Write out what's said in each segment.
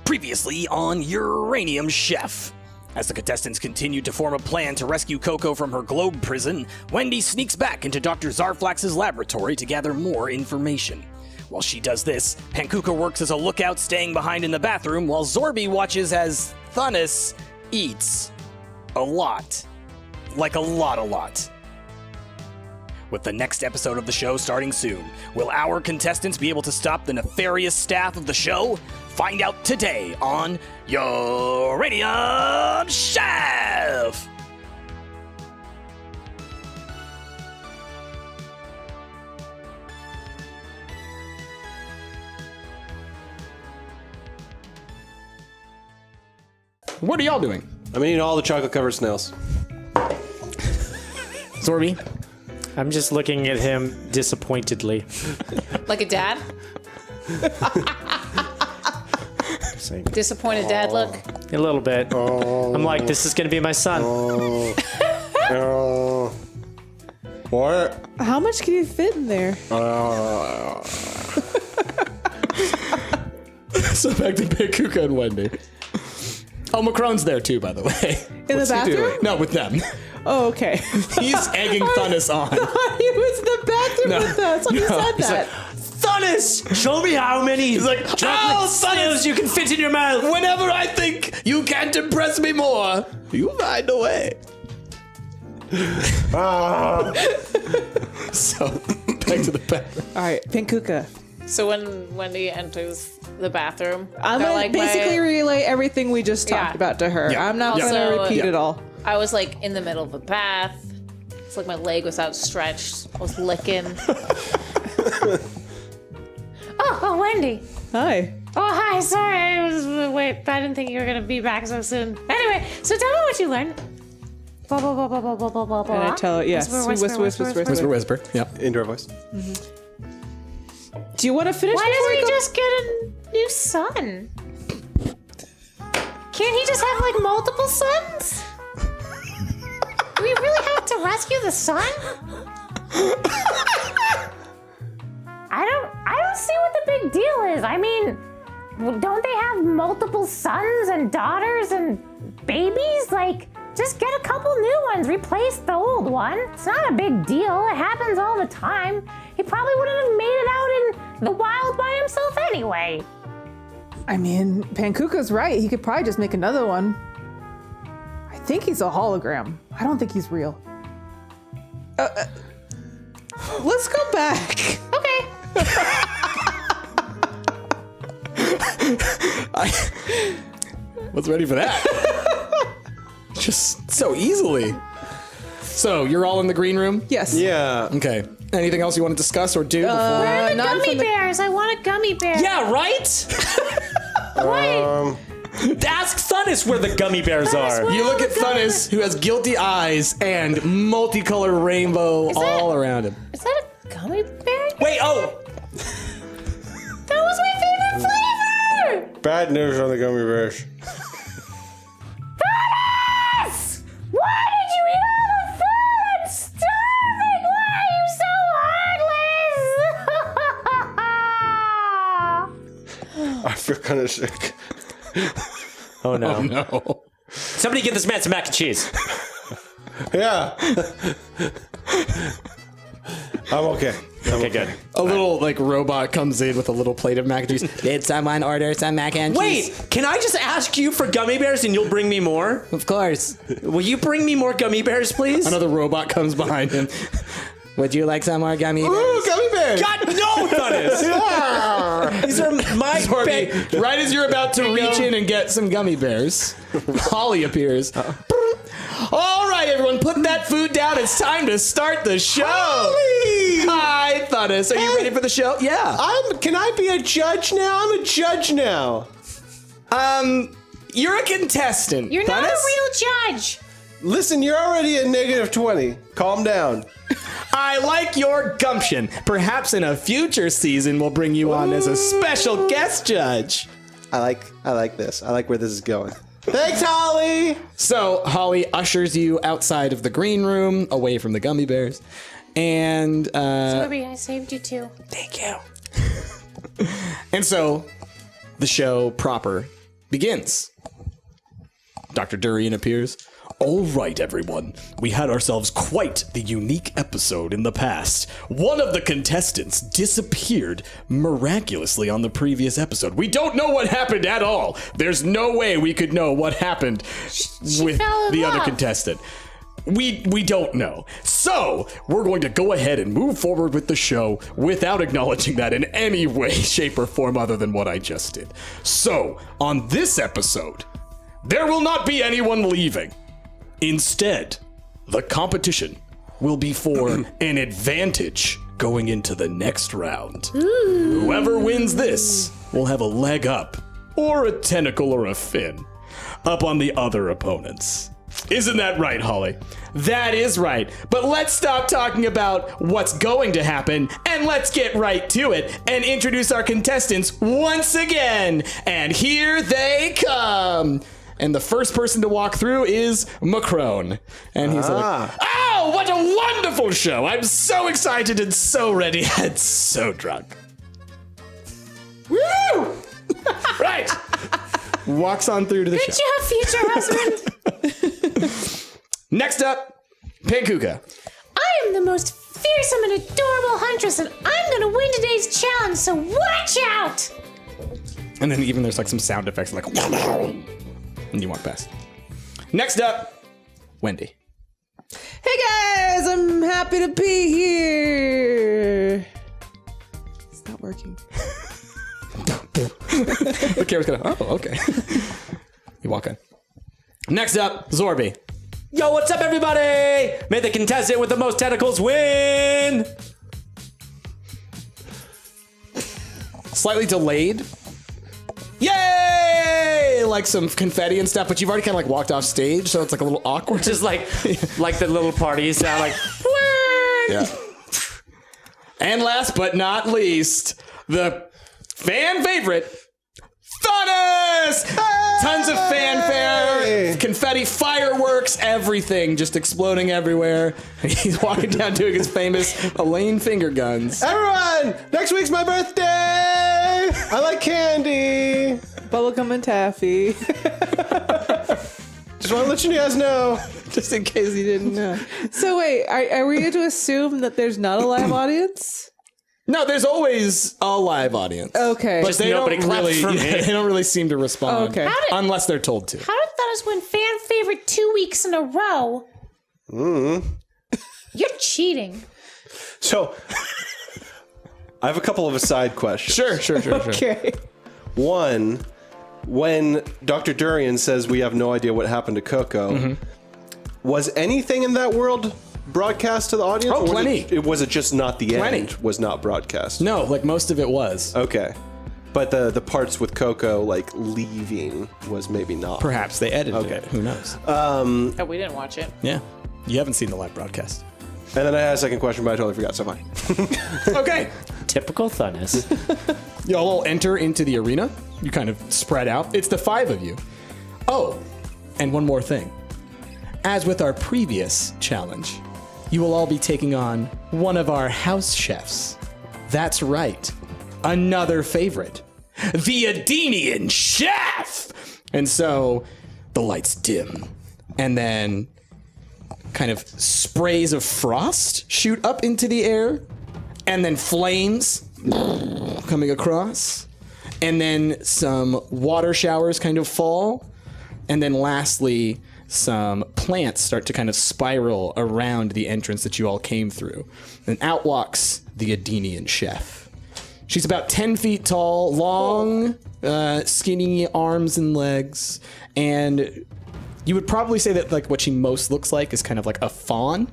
Previously on Uranium Chef. As the contestants continue to form a plan to rescue Coco from her globe prison, Wendy sneaks back into Dr. Zarflax's laboratory to gather more information. While she does this, Pankuka works as a lookout, staying behind in the bathroom, while Zorby watches as Thunnis eats a lot. Like a lot. With the next episode of the show starting soon, will our contestants be able to stop the nefarious staff of the show? Find out today on Uranium Chef! What are y'all doing? I'm eating all the chocolate-covered snails. Zorby? I'm just looking at him disappointedly. Like a dad? Disappointed dad look? A little bit. I'm like, this is going to be my son. What? How much can you fit in there? So back to Pankuka and Wendy. Oh, Macron's there too, by the way. In the bathroom? No, with them. Oh, okay. He's egging Thunnis on. He was in the bathroom with us. He said he's that. Thunnis, show me how many chocolate snails you can fit in your mouth. Whenever I think you can't impress me more, you find a way. So, back to the bathroom. All right, Pankuka. So when Wendy enters the bathroom, I'm going to basically relay everything we just talked about to her. Yeah. I'm not going to Also, repeat it all. I was like in the middle of the bath. It's like my leg was outstretched. I was licking. Oh, Wendy. Hi. Oh, hi. Sorry. Wait, I didn't think you were going to be back so soon. Anyway, so tell me what you learned. Blah, blah, blah, blah, blah, blah, blah, blah. And I tell it, yes. Whisper. Yep. Indoor voice. Do you want to finish Why before doesn't we he go? just get a new son? Can't he just have like multiple sons? Do we really have to rescue the son? I don't see what the big deal is. I mean, don't they have multiple sons and daughters and babies? Like, just get a couple new ones, replace the old one. It's not a big deal. It happens all the time. He probably wouldn't have made it out in the wild by himself anyway. I mean, Pankuka's right. He could probably just make another one. I think he's a hologram. I don't think he's real. Let's go back. Okay. I was ready for that. Just so easily. So, you're all in the green room? Yes. Yeah. Okay. Anything else you want to discuss or do before? Where are the not gummy from the- bears? I want a gummy bear. Yeah, right? Ask Thunnis where the gummy bears are. You look at Thunnis, who has guilty eyes and multicolored rainbow all around him. Is that a gummy bear? Wait, oh. That was my favorite flavor! Bad news on the gummy bears. Thunnis! Why did you eat all the food? I'm starving! Why are you so heartless? I feel kind of sick. Oh no. No. Somebody get this man some mac and cheese. Yeah. I'm okay. Okay, good. A little robot comes in with a little plate of mac and cheese. Did someone order some mac and cheese? Wait, can I just ask you for gummy bears and you'll bring me more? Of course. Will you bring me more gummy bears, please? Another robot comes behind him. Would you like some more gummy bears? Ooh, gummy bears. God, no, Thunnis! These are my Zorby, right as you're about to reach in and get some gummy bears, Holly appears. All right, everyone, put that food down. It's time to start the show. Holly! Hi, Thunnis. Are you ready for the show? Yeah. Can I be a judge now? I'm a judge now. You're a contestant. You're not a Thunnis? real judge. Listen, you're already at -20. Calm down. I like your gumption. Perhaps in a future season, we'll bring you on as a special guest judge. I like this. I like where this is going. Thanks, Holly. So Holly ushers you outside of the green room, away from the gummy bears, and Zorby, I saved you too. thank you. And so, the show proper begins. Dr. Durian appears. All right, everyone. We had ourselves quite the unique episode in the past. One of the contestants disappeared miraculously on the previous episode. We don't know what happened at all. There's no way we could know what happened with fell in the other love. contestant. We don't know. So, we're going to go ahead and move forward with the show without acknowledging that in any way, shape, or form other than what I just did. So, on this episode, there will not be anyone leaving. Instead, the competition will be for an advantage going into the next round. Whoever wins this will have a leg up, or a tentacle or a fin, up on the other opponents. Isn't that right, Holly? That is right. But let's stop talking about what's going to happen and let's get right to it and introduce our contestants once again. And here they come. And the first person to walk through is Macron. And he's like, oh, what a wonderful show. I'm so excited and so ready and so drunk. Woo! Right. Walks on through to the show. Good job, future husband. Next up, Pankuka. I am the most fearsome and adorable huntress, and I'm gonna win today's challenge, so watch out! And then even there's like some sound effects like, and you walk past. Next up, Wendy. Hey guys, I'm happy to be here. It's not working. The camera's gonna, oh, okay. You walk in. Next up, Zorby. Yo, what's up, everybody? May the contestant with the most tentacles win. Slightly delayed. Yay! Like some confetti and stuff, but you've already kind of like walked off stage, so it's like a little awkward. Just like the little party sound, like. Yeah. And last but not least, the fan favorite, Thanos! Tons of fanfare, confetti, fireworks, everything just exploding everywhere. He's walking down doing his famous Elaine finger guns. Everyone, next week's my birthday. I like candy. Bubblegum and taffy. Just want to let you guys know. Just in case you didn't know. So wait, are we going to assume that there's not a live audience? No, there's always a live audience. Okay. But they don't nobody claps really, for me. they don't really seem to respond. Okay. Unless they're told to. How did Thanos win fan favorite 2 weeks in a row? You're cheating. So, I have a couple of aside questions. Sure. Okay. One, when Dr. Durian says we have no idea what happened to Coco, was anything in that world broadcast to the audience? Oh, or plenty. Was it just not the Plenty. end was not broadcast? No, like most of it was. Okay. But the parts with Coco, like, leaving was maybe not. Perhaps they edited Okay. it. Who knows? Oh, we didn't watch it. Yeah. You haven't seen the live broadcast. And then I had a second question, but I totally forgot, so fine. Okay. Typical Thanos. Y'all all enter into the arena. You kind of spread out. It's the 5 of you. Oh, and one more thing. As with our previous challenge, you will all be taking on one of our house chefs. That's right. Another favorite. The Uranium Chef! And so the lights dim. And then kind of sprays of frost shoot up into the air. And then flames coming across. And then some water showers kind of fall. And then lastly, some plants start to kind of spiral around the entrance that you all came through. And out walks the Uranium Chef. She's about 10 feet tall, long, skinny arms and legs. And you would probably say that like what she most looks like is kind of like a fawn.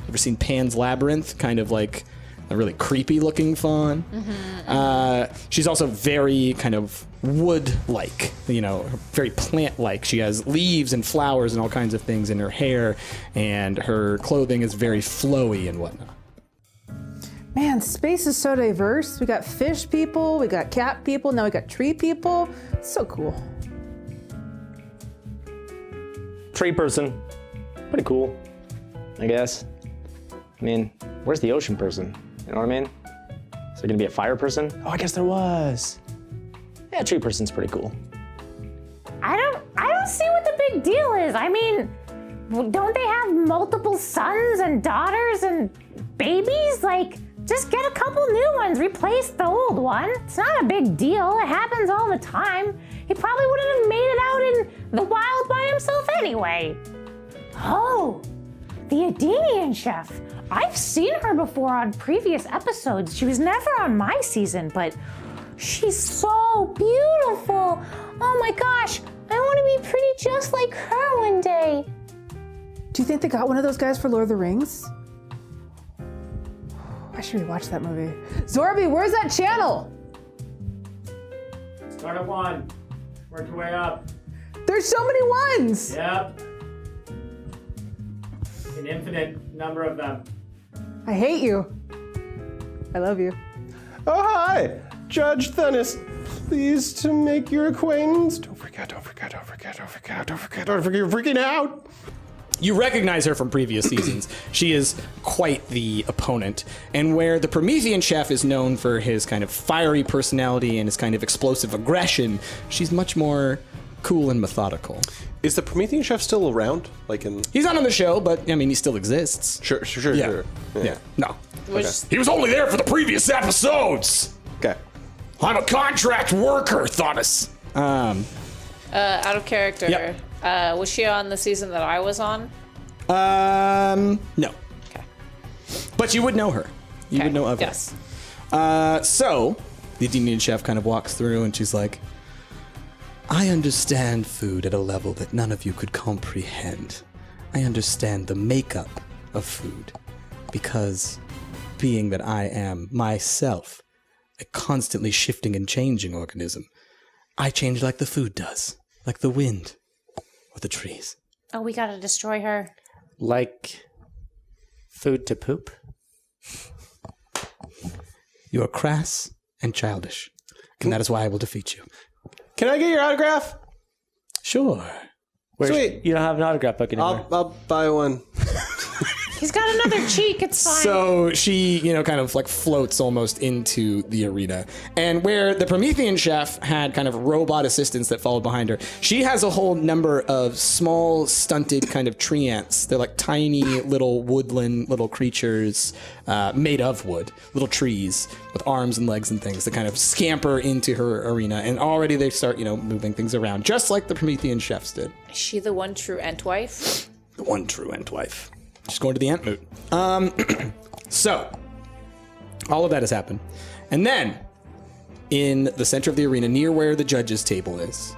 Ever seen Pan's Labyrinth? Kind of like a really creepy looking fawn. She's also very kind of wood-like, very plant-like. She has leaves and flowers and all kinds of things in her hair, and her clothing is very flowy and whatnot. Man, space is so diverse. We got fish people, we got cat people, now we got tree people. It's so cool. Tree person. Pretty cool, I guess. I mean, where's the ocean person? You know what I mean? Is there gonna be a fire person? Oh, I guess there was. Yeah, tree person's pretty cool. I don't see what the big deal is. I mean, don't they have multiple sons and daughters and babies? Like, just get a couple new ones, replace the old one. It's not a big deal. It happens all the time. He probably wouldn't have made it out in the wild by himself anyway. Oh, the Uranium Chef. I've seen her before on previous episodes. She was never on my season, but she's so beautiful. Oh my gosh, I want to be pretty just like her one day. Do you think they got one of those guys for Lord of the Rings? I should rewatch that movie. Zorby, where's that channel? Start at 1. Work your way up. There's so many ones. Yep. An infinite number of them. I hate you. I love you. Oh, hi! Judge Thennis. Pleased to make your acquaintance. Don't forget. You're freaking out. You recognize her from previous seasons. She is quite the opponent. And where the Promethean Chef is known for his kind of fiery personality and his kind of explosive aggression, she's much more cool and methodical. Is the Promethean Chef still around? Like in... He's not on the show, but I mean, he still exists. Sure. Yeah. No. He was only there for the previous episodes. Okay. I'm a contract worker, Thomas. Out of character. Yep. Was she on the season that I was on? No. Okay. But you would know her. You would know of her. Yes. So, the Indian Chef kind of walks through and she's like, I understand food at a level that none of you could comprehend. I understand the makeup of food because being that I am myself a constantly shifting and changing organism, I change like the food does, like the wind or the trees. Oh, we gotta destroy her. Like food to poop? You are crass and childish, and that is why I will defeat you. Can I get your autograph? Sure. Sweet. You don't have an autograph book anymore. I'll buy one. He's got another cheek, it's fine. So she, kind of like floats almost into the arena. And where the Promethean Chef had kind of robot assistants that followed behind her, she has a whole number of small, stunted kind of tree ants. They're like tiny little woodland little creatures made of wood, little trees with arms and legs and things that kind of scamper into her arena. And already they start, moving things around, just like the Promethean Chefs did. Is she the one true Entwife? The one true Entwife. She's going to the Ant Moot. So, all of that has happened. And then, in the center of the arena, near where the judges' table is,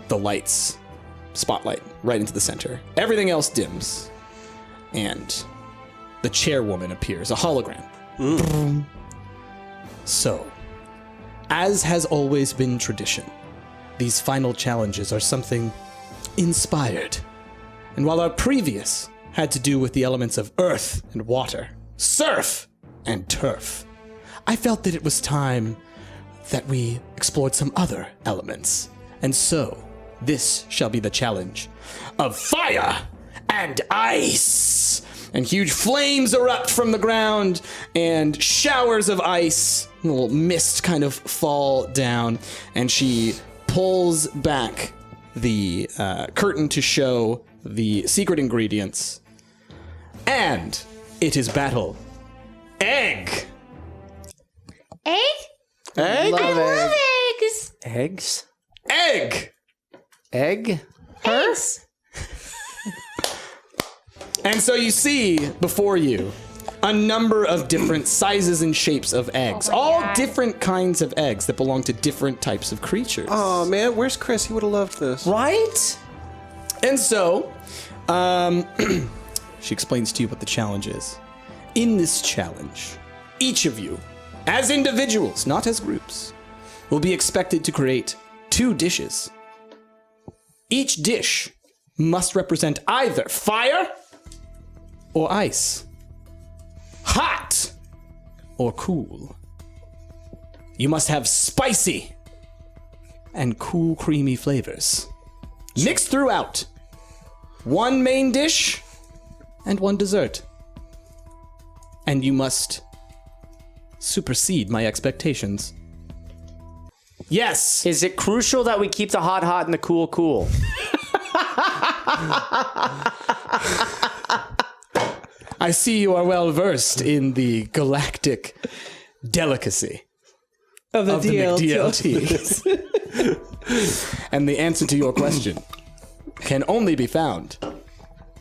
the lights spotlight right into the center. Everything else dims. And the chairwoman appears, a hologram. So, as has always been tradition, these final challenges are something inspired. And while our previous had to do with the elements of earth and water, surf and turf, I felt that it was time that we explored some other elements. And so, this shall be the challenge of fire and ice. And huge flames erupt from the ground, and showers of ice, a little mist kind of fall down, and she pulls back the curtain to show the secret ingredients. And it is battle. Egg! Egg? Egg? I love eggs! Eggs? Egg! Egg? Eggs! And so you see before you a number of different sizes and shapes of eggs. Oh my all God. different kinds of eggs that belong to different types of creatures. Oh, man. Where's Chris? He would have loved this. Right? And so, she explains to you what the challenge is. In this challenge, each of you, as individuals, not as groups, will be expected to create 2 dishes. Each dish must represent either fire or ice, hot or cool. You must have spicy and cool, creamy flavors mixed throughout. 1 main dish and 1 dessert. And you must supersede my expectations. Yes. Is it crucial that we keep the hot and the cool? I see you are well versed in the galactic delicacy Of the of the McDLTs. And the answer to your question can only be found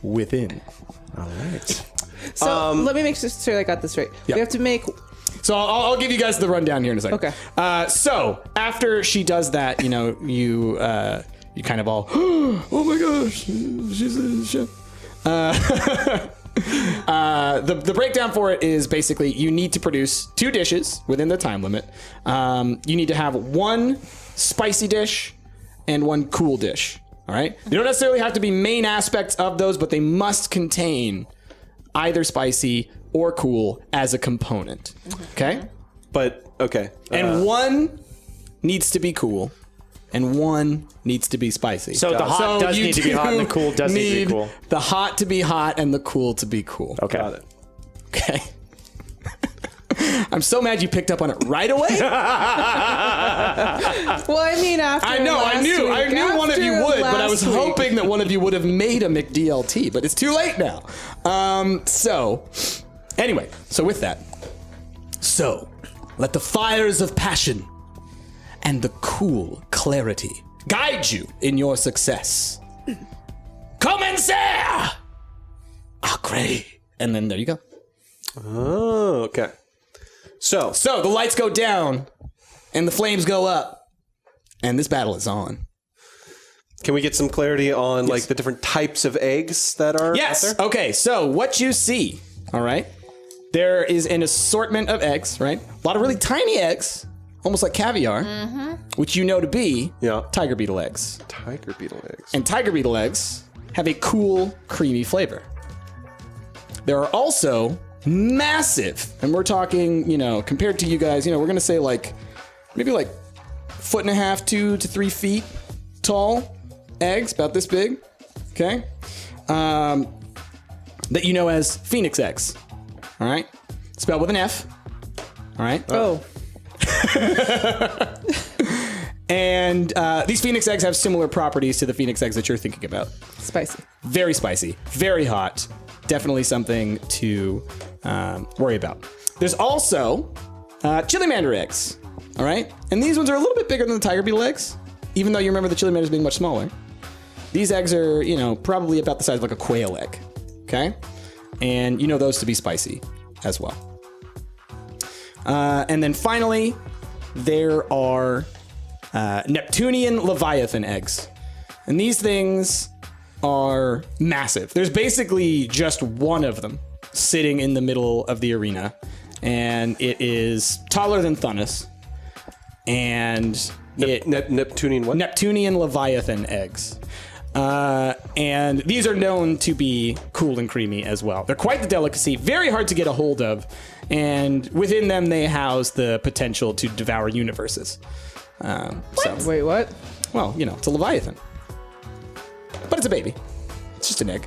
within. All right. So let me make sure I got this right. Yeah. We have to make. So I'll give you guys the rundown here in a second. Okay. So after she does that, you kind of all, oh my gosh, she's a chef. The breakdown for it is basically you need to produce 2 dishes within the time limit. You need to have 1 spicy dish and 1 cool dish. All right. You don't necessarily have to be main aspects of those, but they must contain either spicy or cool as a component. Okay. But okay. And 1 needs to be cool. And 1 needs to be spicy. So the hot does you need to be hot and the cool does need to be cool. The hot to be hot and the cool to be cool. Okay. Got it. Okay. I'm so mad you picked up on it right away. Well, I mean, after I know, I knew one of you would, but I was hoping. hoping that one of you would have made a McDLT, but it's too late now. Anyway, so with that, let the fires of passion and the cool clarity guide you in your success. Commencer! Acre. And then there you go. Oh, okay. So So the lights go down and the flames go up, and this battle is on. can we get some clarity on like the different types of eggs that are Yes. out there? Okay. So what you see, all right, there is an assortment of eggs, right? A lot of really tiny eggs, almost like caviar, which you know to be tiger beetle eggs. Tiger beetle eggs. And tiger beetle eggs have a cool, creamy flavor. There are also massive, and we're talking, compared to you guys, we're gonna say maybe 1.5 to 3 feet tall eggs, about this big, okay? That you know as phoenix eggs, all right? Spelled with an F, all right? Oh. And these phoenix eggs have similar properties to the phoenix eggs that you're thinking about. Spicy. Very spicy, very hot. Definitely something to worry about. There's also chili mander eggs, all right? And these ones are a little bit bigger than the tiger beetle eggs, even though you remember the chili manders being much smaller. These eggs are, probably about the size of like a quail egg, okay? And you know those to be spicy as well. And then finally, there are Neptunian Leviathan eggs. And these things are massive. There's basically just one of them sitting in the middle of the arena. And it is taller than Thunus. And Neptunian what? Neptunian Leviathan eggs. And these are known to be cool and creamy as well. They're quite the delicacy, very hard to get a hold of, and within them they house the potential to devour universes. Wait, what? Well, it's a Leviathan. But it's a baby. It's just an egg.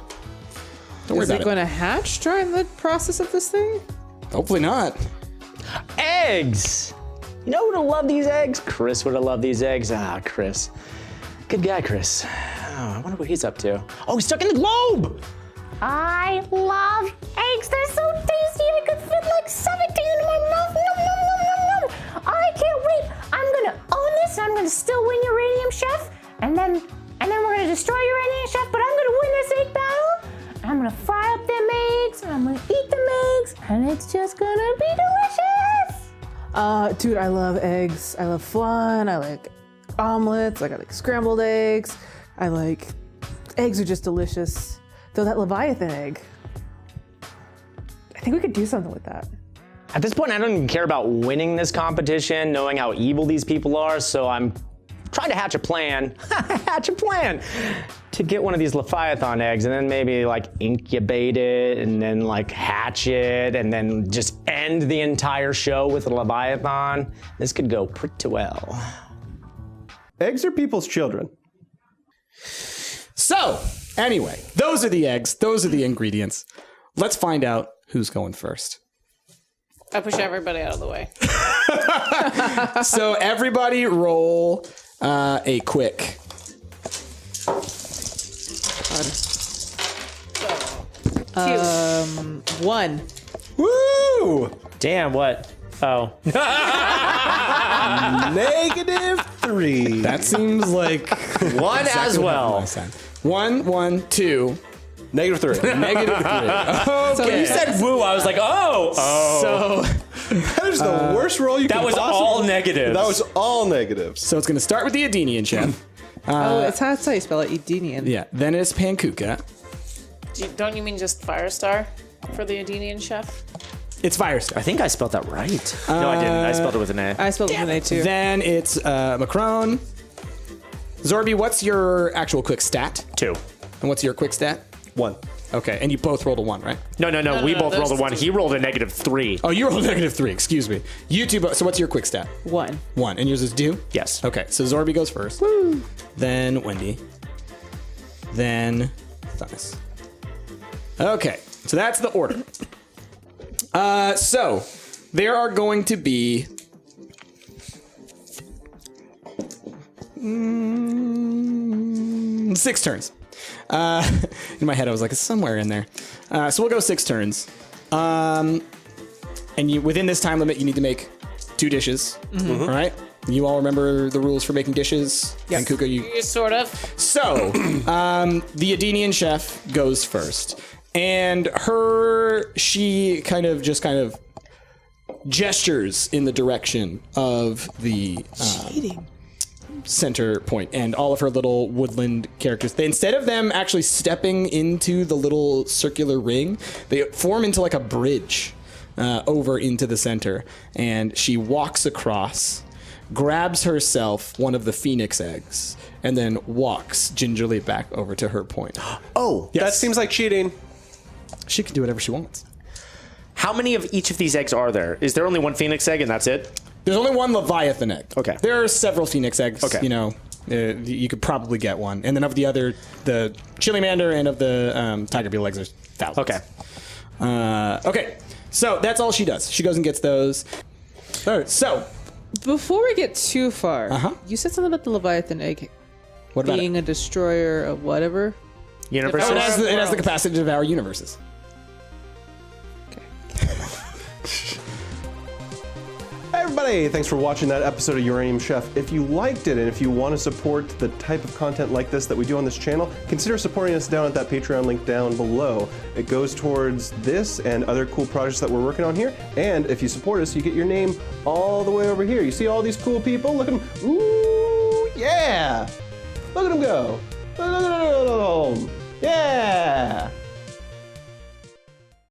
Don't worry Is about it going to hatch during the process of this thing? Hopefully not. Eggs! You know who would have loved these eggs? Chris would have loved these eggs. Ah, Chris. Good guy, Chris. Oh, I wonder what he's up to. Oh, he's stuck in the globe! I love eggs. They're so tasty. I could fit like 17 in my mouth. Nom, nom, nom, nom, nom. I can't wait. I'm gonna own this. I'm gonna still win Uranium Chef, and then we're gonna destroy Uranium Chef. But I'm gonna win this egg battle. And I'm gonna fry up them eggs. And I'm gonna eat them eggs, and it's just gonna be delicious. Dude, I love eggs. I love flan. I like omelets. I like scrambled eggs. Eggs are just delicious. Though that Leviathan egg, I think we could do something with that. At this point, I don't even care about winning this competition, knowing how evil these people are, so I'm trying to hatch a plan. To get one of these Leviathan eggs and then maybe incubate it and then hatch it and then just end the entire show with a Leviathan. This could go pretty well. Eggs are people's children. So, anyway, those are the eggs. Those are the ingredients. Let's find out who's going first. I push everybody out of the way. So everybody roll a quick. One. Woo! Damn, what? Oh. -3. That seems like One as well. One, two, -3. -3. So Okay. you Said woo, I was like, oh. So That is the worst roll you That could was possibly. all negatives. That was all negatives. So it's going to start with the Edenian chef. it's how you spell it, Edenian. Yeah. Then it's Pankuka. Don't you mean just Firestar for the Edenian chef? It's Firestar. I think I spelled that right. No, I didn't. I spelled it with an A. I spelled it with an A too. Then it's Macron. Zorby, what's your actual quick stat? 2. And what's your quick stat? 1. Okay, and you both rolled a 1, right? No. We both those rolled a 1. two. He rolled a -3. Oh, you rolled -3, excuse me. You two, so what's your quick stat? 1. 1, and yours is 2? Yes. Okay, so Zorby goes first. Then Wendy. Then Thomas. Okay, so that's the order. So there are going to be 6 turns. In my head, I was like, it's somewhere in there. So we'll go 6 turns. And you, within this time limit, you need to make 2 dishes. All right? You all remember the rules for making dishes? Yes. And Kuka, you... Sort of. So, the Edenian chef goes first. And she kind of gestures in the direction of the center point, and all of her little woodland characters. Instead of them actually stepping into the little circular ring, they form into like a bridge over into the center. And she walks across, grabs herself one of the phoenix eggs, and then walks gingerly back over to her point. Oh, that seems like cheating. She can do whatever she wants. How many of each of these eggs are there? Is there only one phoenix egg and that's it? There's only one Leviathan egg. Okay. There are several phoenix eggs. Okay. You know, you could probably get one. And then of the other, the chili mander and of the tiger beetle eggs, there's thousands. Okay. Okay. So that's all she does. She goes and gets those. All right. So Before we get too far, you said something about the Leviathan egg what about being it? a destroyer of whatever. Universe. Oh, it has the capacity to devour universes. Hey everybody, thanks for watching that episode of Uranium Chef. If you liked it and if you want to support the type of content like this that we do on this channel, consider supporting us down at that Patreon link down below. It goes towards this and other cool projects that we're working on here. And if you support us, you get your name all the way over here. You see all these cool people? Look at them. Ooh, yeah! Look at them go. Yeah!